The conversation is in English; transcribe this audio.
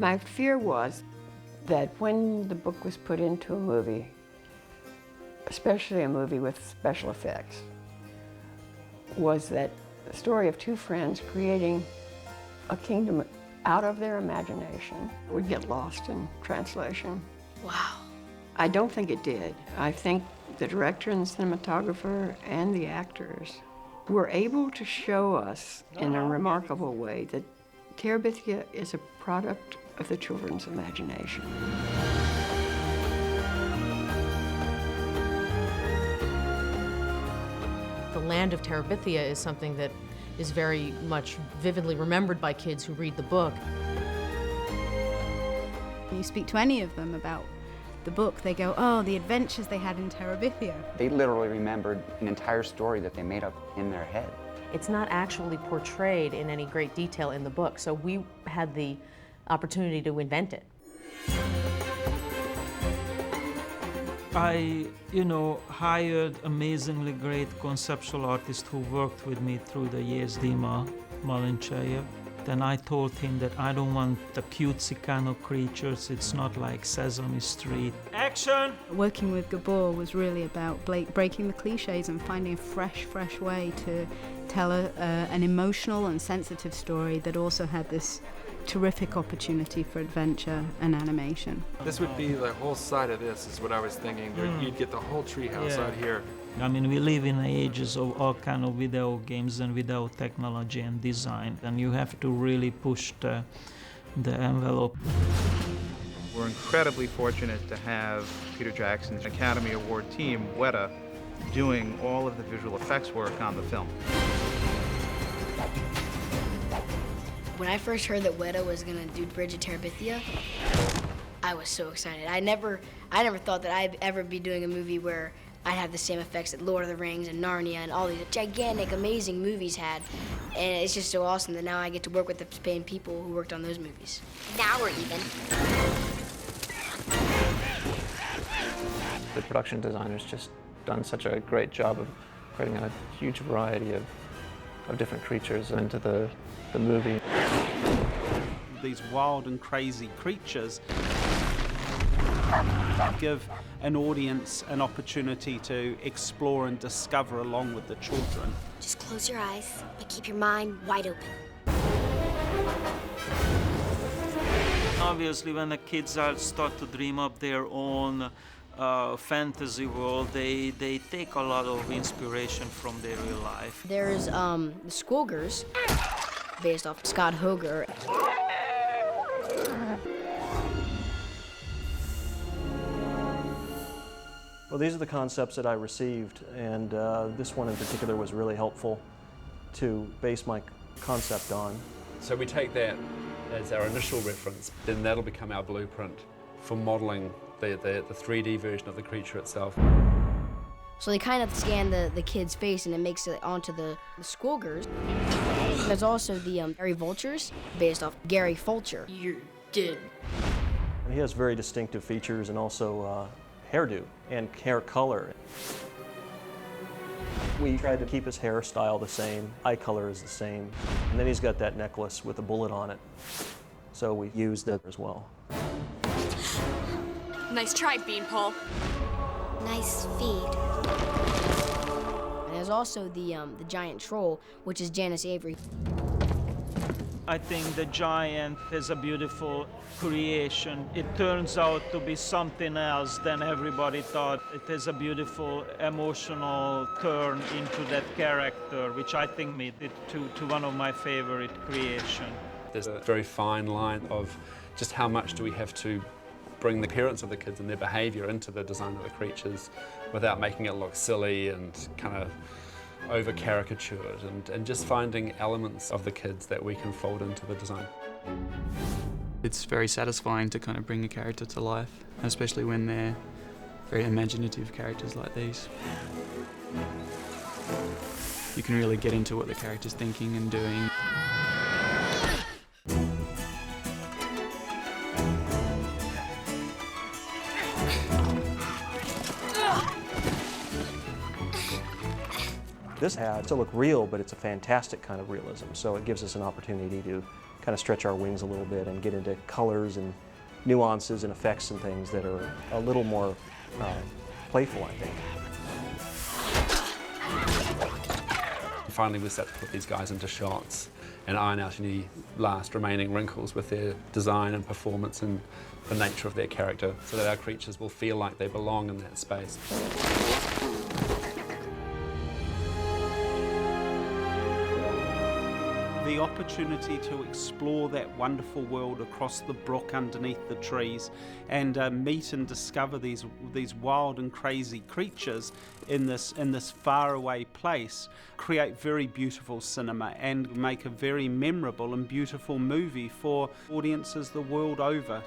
My fear was that when the book was put into a movie, especially a movie with special effects, was that the story of two friends creating a kingdom out of their imagination would get lost in translation. Wow. I don't think it did. I think the director and the cinematographer and the actors were able to show us in a remarkable way that Terabithia is a product of the children's imagination. The land of Terabithia is something that is very much vividly remembered by kids who read the book. You speak to any of them about the book, they go, oh, the adventures they had in Terabithia. They literally remembered an entire story that they made up in their head. It's not actually portrayed in any great detail in the book, so we had the opportunity to invent it. I, hired amazingly great conceptual artist who worked with me through the years, Dima Malincheyev. Then I told him that I don't want the cutesy kind of creatures. It's not like Sesame Street. Action! Working with Gabor was really about breaking the cliches and finding a fresh way to tell an emotional and sensitive story that also had this terrific opportunity for adventure and animation. This would be the whole side of this, is what I was thinking. You'd get the whole treehouse out here. I mean, we live in ages of all kind of video games and video technology and design, and you have to really push the envelope. We're incredibly fortunate to have Peter Jackson's Academy Award team, Weta, doing all of the visual effects work on the film. When I first heard that Weta was gonna do Bridge of Terabithia, I was so excited. I never thought that I'd ever be doing a movie where I'd have the same effects that Lord of the Rings and Narnia and all these gigantic, amazing movies had. And it's just so awesome that now I get to work with the same people who worked on those movies. Now we're even. The production designer's just done such a great job of creating a huge variety of different creatures into the movie. These wild and crazy creatures give an audience an opportunity to explore and discover along with the children. Just close your eyes, but keep your mind wide open. Obviously, when the kids start to dream up their own fantasy world, they take a lot of inspiration from their real life. There's the Squilgers, based off Scott Hoger. Well, these are the concepts that I received, and this one in particular was really helpful to base my concept on. So we take that as our initial reference, then that'll become our blueprint for modeling the 3D version of the creature itself. So they kind of scan the kid's face and it makes it onto the Squilgers. There's also the Gary Vultures, based off Gary Fulcher. You're dead. He has very distinctive features and also hairdo and hair color. We tried to keep his hairstyle the same, eye color is the same, and then he's got that necklace with a bullet on it, so we used that as well. Nice try, Beanpole. Nice feed. And there's also the giant troll, which is Janice Avery. I think the giant is a beautiful creation. It turns out to be something else than everybody thought. It is a beautiful emotional turn into that character, which I think made it to one of my favorite creations. There's a very fine line of just how much do we have to bring the appearance of the kids and their behavior into the design of the creatures without making it look silly and kind of over-caricatured, and just finding elements of the kids that we can fold into the design. It's very satisfying to kind of bring a character to life, especially when they're very imaginative characters like these. You can really get into what the character's thinking and doing. This had to look real, but it's a fantastic kind of realism, so it gives us an opportunity to kind of stretch our wings a little bit and get into colors and nuances and effects and things that are a little more playful, I think. Finally, we set to put these guys into shots and iron out any last remaining wrinkles with their design and performance and the nature of their character, so that our creatures will feel like they belong in that space. The opportunity to explore that wonderful world across the brook underneath the trees and meet and discover these wild and crazy creatures in this faraway place create very beautiful cinema and make a very memorable and beautiful movie for audiences the world over.